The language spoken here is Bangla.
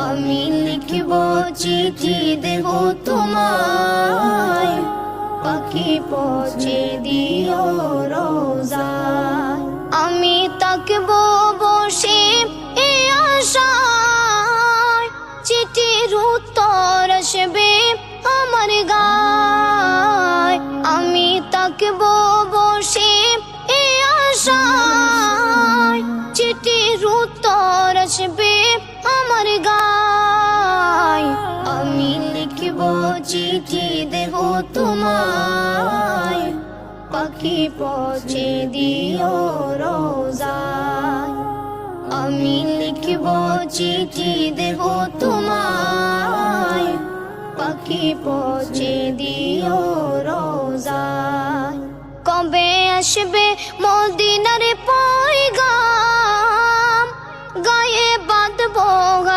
আমি লিখব চিঠি দেব তোমায়, পাখি পৌঁছে দিও রোজায়। আমি তাকব বসে এ আশায়, চিঠির উত্তর আসবে আমার গায়। আমি তাকব বসে এ আশায়, চিঠির উত্তর আসবে আমার গায়। আমি লিখব চিঠি দেব তোমায়, পাখি পৌঁছে দিও রোজায়। আমি লিখব চিঠি দেব তোমায়, পাখি পৌঁছে দিও রোজায়। কবে আসবে মদিনার পয়গাম, গায়ে বাঁধবো